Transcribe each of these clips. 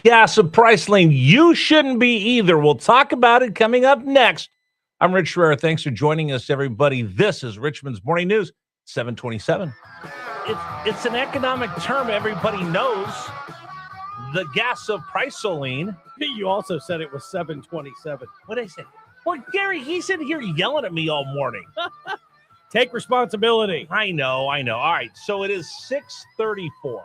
gas of price lane. You shouldn't be either. We'll talk about it coming up next. I'm Rich WRVA. Thanks for joining us, everybody. This is Richmond's Morning News, 727. It's an economic term everybody knows. The gas of prisoline. You also said it was 727. What did I say? Well, Gary, he's in here yelling at me all morning. Take responsibility. I know. All right, so it is 6:34.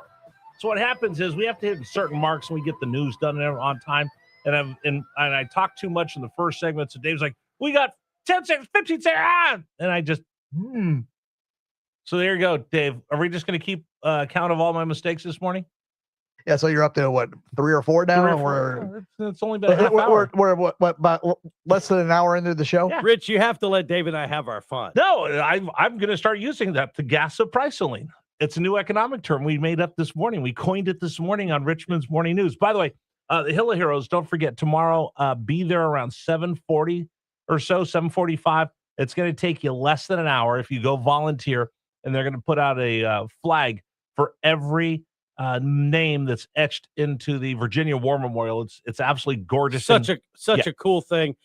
So what happens is we have to hit certain marks and we get the news done on time. And I talk too much in the first segment, so Dave's like, we got 10 seconds, 15 seconds, and I just, So there you go, Dave. Are we just going to keep count of all my mistakes this morning? Yeah, so you're up to what, 3 or 4 now? 3 or 4. It's only been a half hour. We're what, about less than an hour into the show? Yeah. Rich, you have to let Dave and I have our fun. No, I'm going to start using that, the gas of prisoline. It's a new economic term we made up this morning. We coined it this morning on Richmond's Morning News. By the way, the Hill of Heroes, don't forget, tomorrow, be there around 7:40 or so, 7:45. It's going to take you less than an hour if you go volunteer, and they're going to put out a flag for every name that's etched into the Virginia War Memorial. It's absolutely gorgeous. Such a cool thing.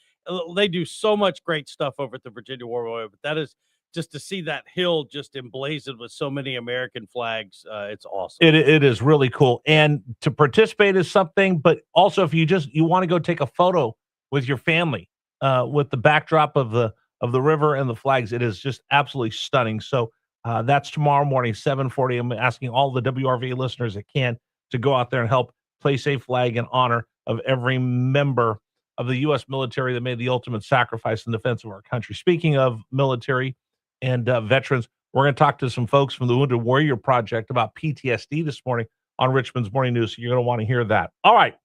They do so much great stuff over at the Virginia War Memorial, but that is just to see that hill just emblazoned with so many American flags. It's awesome. It is really cool. And to participate is something, but also if you want to go take a photo with your family with the backdrop of the river and the flags, it is just absolutely stunning. So that's tomorrow morning, 7:40. I'm asking all the WRVA listeners that can to go out there and help place a flag in honor of every member of the U.S. military that made the ultimate sacrifice in defense of our country. Speaking of military and veterans, we're going to talk to some folks from the Wounded Warrior Project about PTSD this morning on Richmond's Morning News. So you're going to want to hear that. All right.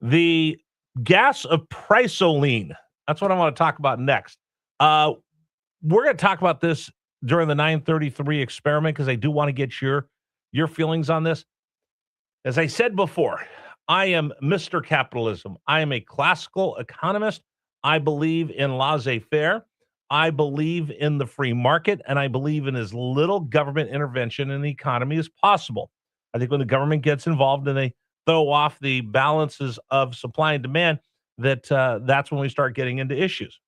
The gas of prisoline. That's what I want to talk about next. We're going to talk about this during the 933 experiment because I do want to get your feelings on this. As I said before, I am Mr. Capitalism. I am a classical economist. I believe in laissez-faire. I believe in the free market, and I believe in as little government intervention in the economy as possible. I think when the government gets involved and they throw off the balances of supply and demand, that's when we start getting into issues.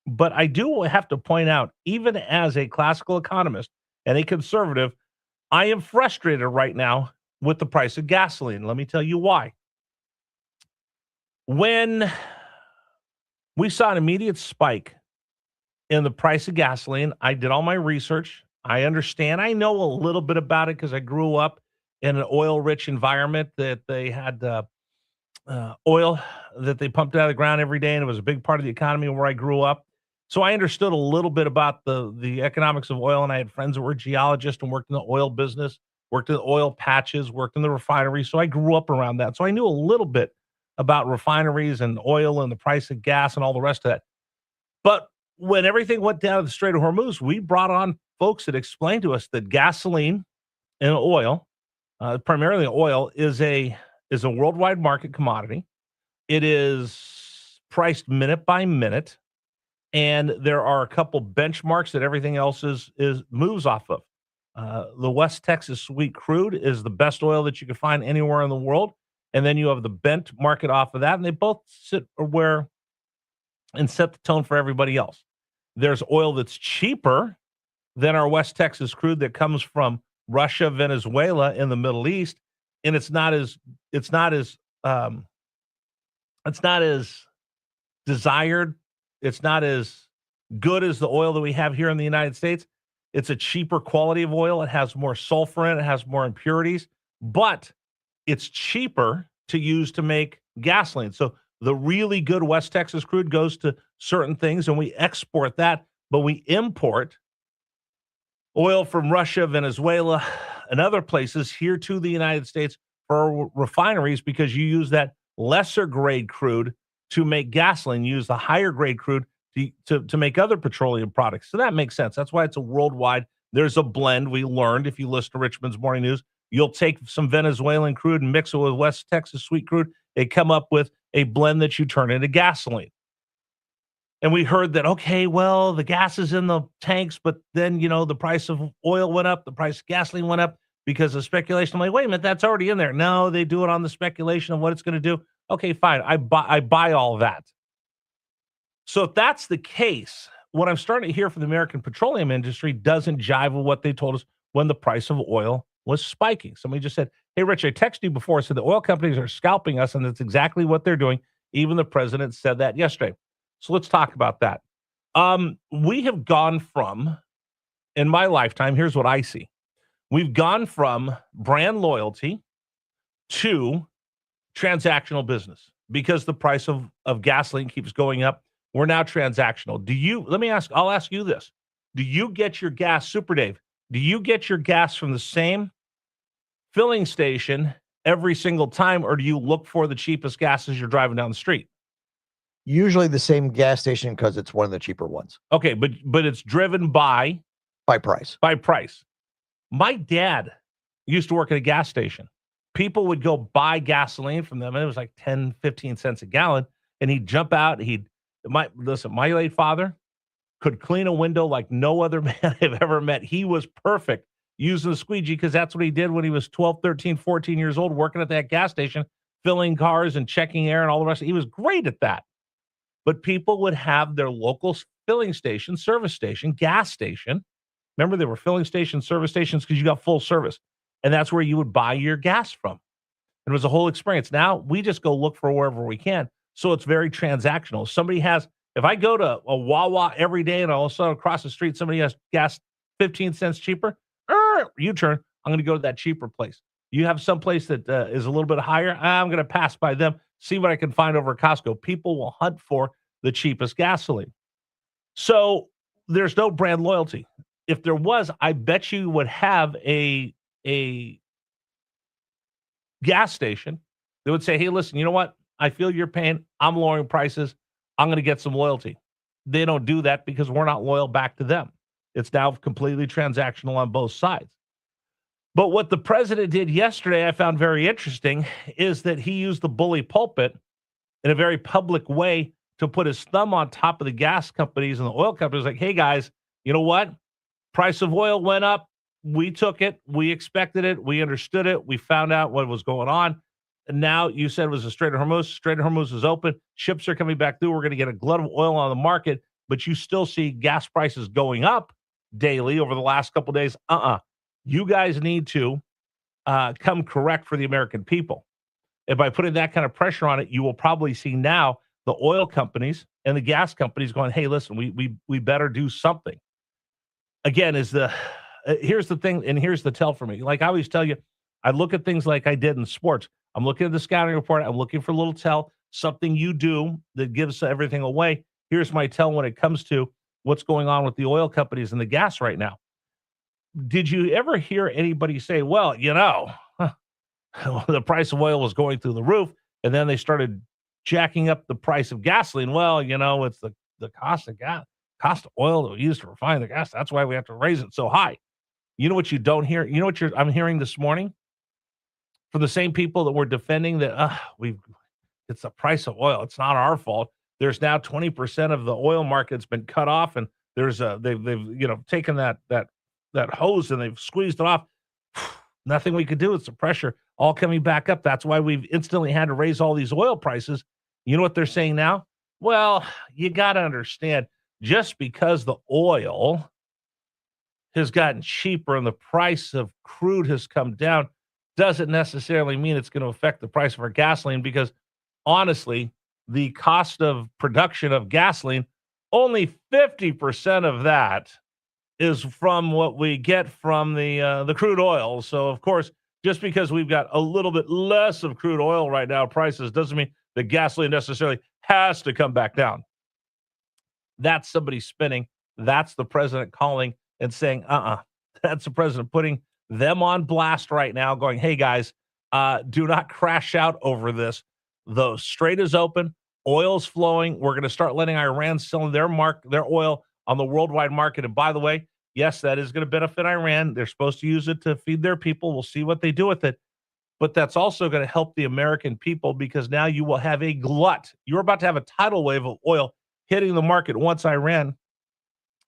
But I do have to point out, even as a classical economist and a conservative, I am frustrated right now with the price of gasoline. Let me tell you why. When we saw an immediate spike in the price of gasoline, I did all my research. I understand. I know a little bit about it because I grew up in an oil-rich environment that they had oil that they pumped out of the ground every day, and it was a big part of the economy where I grew up. So I understood a little bit about the economics of oil, and I had friends that were geologists and worked in the oil business, worked in the oil patches, worked in the refineries. So I grew up around that. So I knew a little bit about refineries and oil and the price of gas and all the rest of that. But when everything went down the Strait of Hormuz, we brought on folks that explained to us that gasoline and oil, primarily oil, is a worldwide market commodity. It is priced minute by minute, and there are a couple benchmarks that everything else is moves off of. The West Texas sweet crude is the best oil that you can find anywhere in the world, and then you have the Brent market off of that, and they both sit where and set the tone for everybody else. There's oil that's cheaper than our West Texas crude that comes from Russia, Venezuela, in the Middle East, and it's not as desired. It's not as good as the oil that we have here in the United States. It's a cheaper quality of oil. It has more sulfur in it. It has more impurities, but it's cheaper to use to make gasoline. So the really good West Texas crude goes to certain things, and we export that, but we import oil from Russia, Venezuela, and other places here to the United States for refineries because you use that lesser grade crude to make gasoline. You use the higher grade crude to make other petroleum products. So that makes sense. That's why it's a worldwide. There's a blend. We learned, if you listen to Richmond's Morning News, you'll take some Venezuelan crude and mix it with West Texas sweet crude. They come up with a blend that you turn into gasoline. And we heard that, okay, well, the gas is in the tanks, but then, the price of oil went up, the price of gasoline went up because of speculation. I'm like, wait a minute, that's already in there. No, they do it on the speculation of what it's going to do. Okay, fine. I buy all that. So if that's the case, what I'm starting to hear from the American petroleum industry doesn't jive with what they told us when the price of oil was spiking. Somebody just said, hey, Rich, I texted you before. I said the oil companies are scalping us, and that's exactly what they're doing. Even the president said that yesterday. So let's talk about that. We have gone from, in my lifetime, here's what I see. We've gone from brand loyalty to transactional business because the price of gasoline keeps going up. We're now transactional. I'll ask you this. Do you get your gas, Super Dave, do you get your gas from the same filling station every single time, or do you look for the cheapest gas as you're driving down the street? Usually the same gas station because it's one of the cheaper ones. Okay, but it's driven by price. By price. My dad used to work at a gas station. People would go buy gasoline from them, and it was like 10, 15 cents a gallon, and he'd jump out. My late father could clean a window like no other man I've ever met. He was perfect using the squeegee because that's what he did when he was 12, 13, 14 years old, working at that gas station, filling cars and checking air and all the rest. He was great at that. But people would have their local filling station, service station, gas station. Remember, there were filling stations, service stations because you got full service. And that's where you would buy your gas from. It was a whole experience. Now we just go look for wherever we can. So it's very transactional. If I go to a Wawa every day and all of a sudden across the street, somebody has gas 15 cents cheaper, U-turn, I'm going to go to that cheaper place. You have some place that is a little bit higher, I'm going to pass by them, see what I can find over at Costco. People will hunt for the cheapest gasoline. So there's no brand loyalty. If there was, I bet you would have a gas station that would say, hey, listen, you know what? I feel your pain. I'm lowering prices. I'm going to get some loyalty. They don't do that because we're not loyal back to them. It's now completely transactional on both sides. But what the president did yesterday, I found very interesting, is that he used the bully pulpit in a very public way to put his thumb on top of the gas companies and the oil companies. Like, hey, guys, you know what? Price of oil went up. We took it. We expected it. We understood it. We found out what was going on. And now you said it was a Strait of Hormuz. Strait of Hormuz is open. Ships are coming back through. We're going to get a glut of oil on the market, but you still see gas prices going up daily over the last couple of days. You guys need to come correct for the American people. And by putting that kind of pressure on it, you will probably see now the oil companies and the gas companies going, hey, listen, we better do something. Again, here's the thing, and here's the tell for me. Like I always tell you, I look at things like I did in sports. I'm looking at the scouting report. I'm looking for a little tell, something you do that gives everything away. Here's my tell when it comes to what's going on with the oil companies and the gas right now. Did you ever hear anybody say, well, the price of oil was going through the roof, and then they started jacking up the price of gasoline? Well, it's the cost of gas, cost of oil that we use to refine the gas. That's why we have to raise it so high. You know what you don't hear? You know what I'm hearing this morning from the same people that were defending that it's the price of oil. It's not our fault. There's now 20% of the oil market's been cut off, and they've taken that hose and they've squeezed it off. Nothing we could do. It's the pressure all coming back up. That's why we've instantly had to raise all these oil prices. You know what they're saying now? Well, you got to understand, just because the oil has gotten cheaper and the price of crude has come down doesn't necessarily mean it's going to affect the price of our gasoline, because honestly, the cost of production of gasoline, only 50% of that is from what we get from the crude oil. So, of course, just because we've got a little bit less of crude oil right now, prices, doesn't mean the gasoline necessarily has to come back down. That's somebody spinning. That's the president calling and saying, That's the president putting them on blast right now, going, hey, guys, do not crash out over this. The strait is open. Oil's flowing. We're going to start letting Iran sell their oil on the worldwide market. And by the way, yes, that is going to benefit Iran. They're supposed to use it to feed their people. We'll see what they do with it. But that's also going to help the American people, because now you will have a glut. You're about to have a tidal wave of oil hitting the market once Iran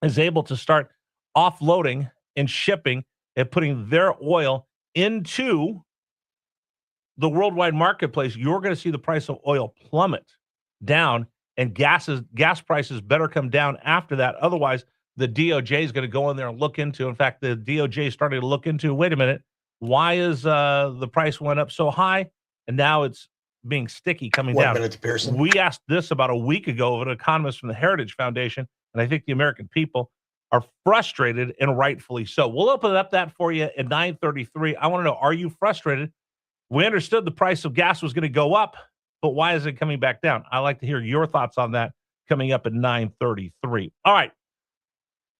is able to start offloading and shipping and putting their oil into the worldwide marketplace, you're going to see the price of oil plummet down, and gas prices better come down after that. Otherwise, the DOJ is going to go in there and look into. In fact, the DOJ is starting to look into. Wait a minute, why is the price went up so high, and now it's being sticky coming down? 1 minute to Pearson. We asked this about a week ago of an economist from the Heritage Foundation, and I think the American people are frustrated, and rightfully so. We'll open up that for you at 9:33. I want to know, are you frustrated? We understood the price of gas was going to go up, but why is it coming back down? I'd like to hear your thoughts on that coming up at 9:33. All right.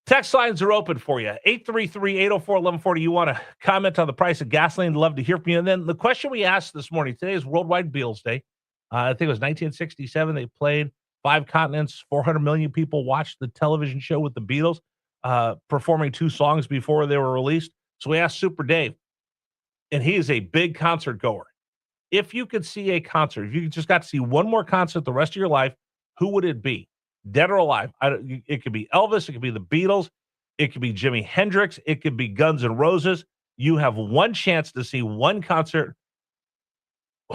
Text lines are open for you. 833-804-1140. You want to comment on the price of gasoline? Love to hear from you. And then the question we asked this morning, today is Worldwide Beatles Day. I think it was 1967. They played 5 continents. 400 million people watched the television show with the Beatles, performing 2 songs before they were released. So we asked Super Dave, and he is a big concert goer. If you could see a concert, if you just got to see one more concert the rest of your life, who would it be? Dead or alive? It could be Elvis. It could be the Beatles. It could be Jimi Hendrix. It could be Guns N' Roses. You have one chance to see one concert.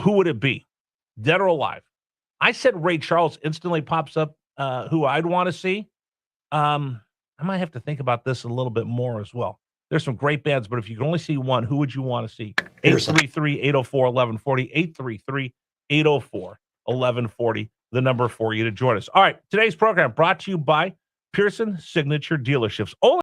Who would it be? Dead or alive? I said Ray Charles instantly pops up who I'd want to see. I might have to think about this a little bit more as well. There's some great bands, but if you can only see one, who would you want to see? 833-804-1140, 833-804-1140, the number for you to join us. All right, today's program brought to you by Pearson Signature Dealerships. Only